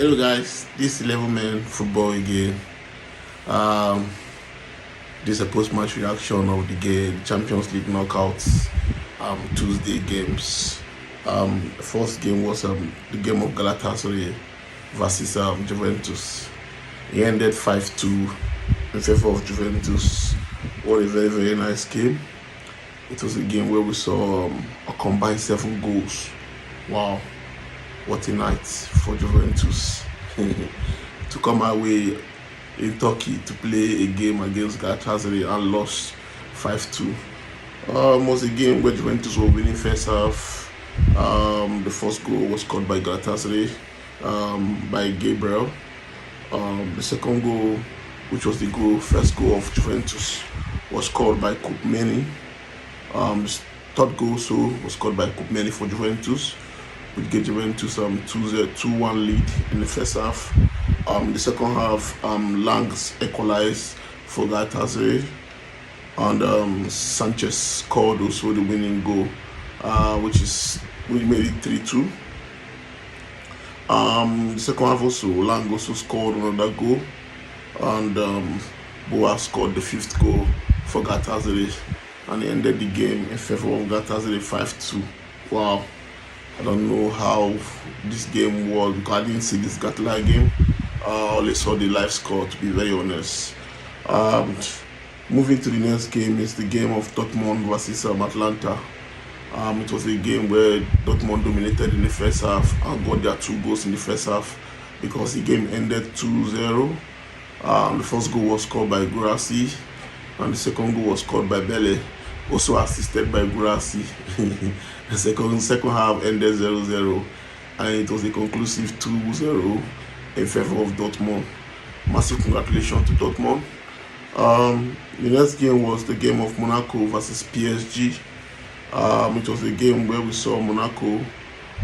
Hello guys, this 11 men football again. Um, this is a post-match reaction of the game, Champions League knockouts, Tuesday games. The first game was the game of Galatasaray versus Juventus. It ended 5-2 in favor of Juventus. What a very nice game. It was a game where we saw a combined 7 goals. Wow. What a night for Juventus to come away in Turkey to play a game against Galatasaray and lost 5-2. It was a game where Juventus were winning first half. The first goal was scored by Galatasaray by Gabriel. The second goal, which was the first goal of Juventus, was scored by Koopmeni. The third goal was scored by Koopmeni for Juventus, which gave Juventus 2-1 lead in the first half. The second half, Langs equalized for Galatasaray, and Sanchez scored also the winning goal, which made it 3-2. The second half also, Lang also scored another goal, and Boa scored the 5th goal for Galatasaray, and he ended the game in favor of Galatasaray 5-2. Wow. I don't know how this game was because I didn't see this Gala game. I only saw the live score, to be very honest. Moving to the next game is the game of Dortmund versus Atlanta. It was a game where Dortmund dominated in the first half and got their 2 goals in the first half because the game ended 2-0. The first goal was scored by Guirassy, and the second goal was scored by Bele, also assisted by Guirassy. The second half ended 0-0, and it was a conclusive 2-0 in favor of Dortmund. Massive congratulations to Dortmund. The next game was the game of Monaco versus PSG. It was a game where we saw Monaco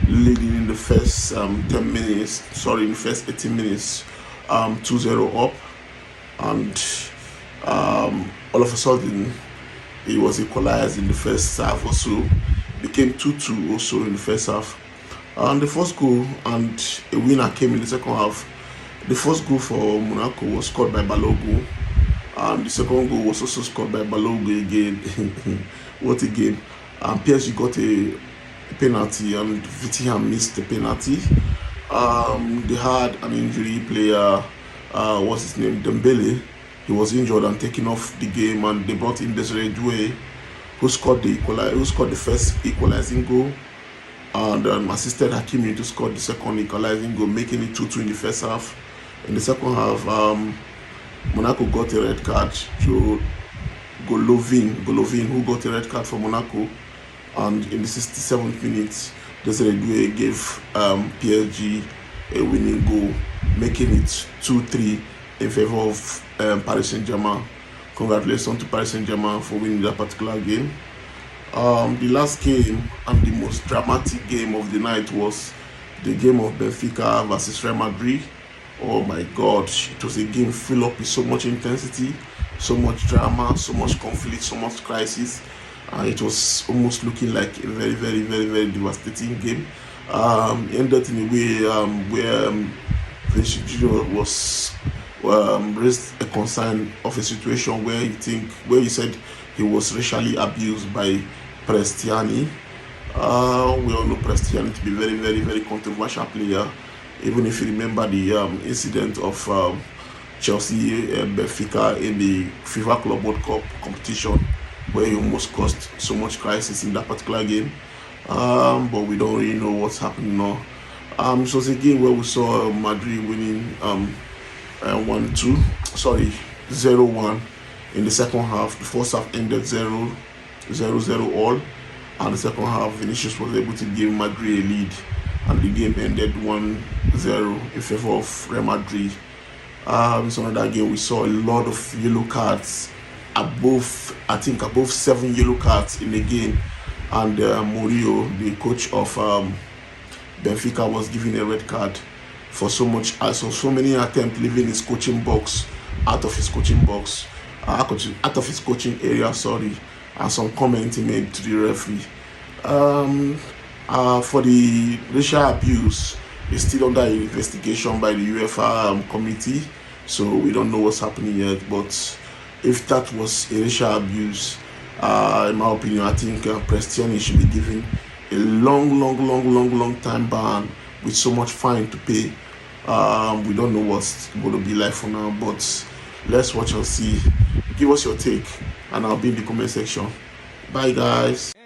leading in the first 18 minutes, 2-0 up, and all of a sudden it was equalized in the first half or so. Became 2-2 also in the first half. And the first goal and a winner came in the second half. The first goal for Monaco was scored by Balogun, and the second goal was also scored by Balogun again. What a game. And PSG got a penalty, and Vitinha missed the penalty. They had an injury player, what's his name, Dembele. He was injured and taken off the game, and they brought in Desiree Doué, who scored the first equalizing goal, and assisted Hakimi to score the second equalizing goal, making it 2-2 in the first half. In the second half, Monaco got a red card to Golovin, who got a red card for Monaco, and in the 67th minute, Desiree Doué gave PSG a winning goal, making it 2-3 in favor of Paris Saint-Germain. Congratulations to Paris Saint-Germain for winning that particular game. The last game and the most dramatic game of the night was the game of Benfica versus Real Madrid. Oh my God, it was a game filled up with so much intensity, so much drama, so much conflict, so much crisis. It was almost looking like a very devastating game. It ended in a way where Vinicius was raised a concern of a situation where he said he was racially abused by Prestiani. We all know Prestiani to be very controversial player. Even if you remember the incident of Chelsea Benfica in the FIFA Club World Cup competition, where he almost caused so much crisis in that particular game. But we don't really know what's happening now. It was a game where we saw Madrid winning 0-1 in the second half. The first half ended 0-0 all, and the second half Vinicius was able to give Madrid a lead, and the game ended 1-0 in favor of Real Madrid. It's another game we saw a lot of yellow cards, above 7 yellow cards in the game, and Murillo, the coach of Benfica, was given a red card for so many attempts leaving his coaching box, out of his coaching area, and some comment he made to the referee. For the racial abuse, It's still under investigation by the UEFA committee, so we don't know what's happening yet. But if that was racial abuse, in my opinion, I think Prestiani should be given a long time ban with so much fine to pay. We don't know what's going to be like for now, but let's watch and see. Give us your take, and I'll be in the comment section. Bye, guys.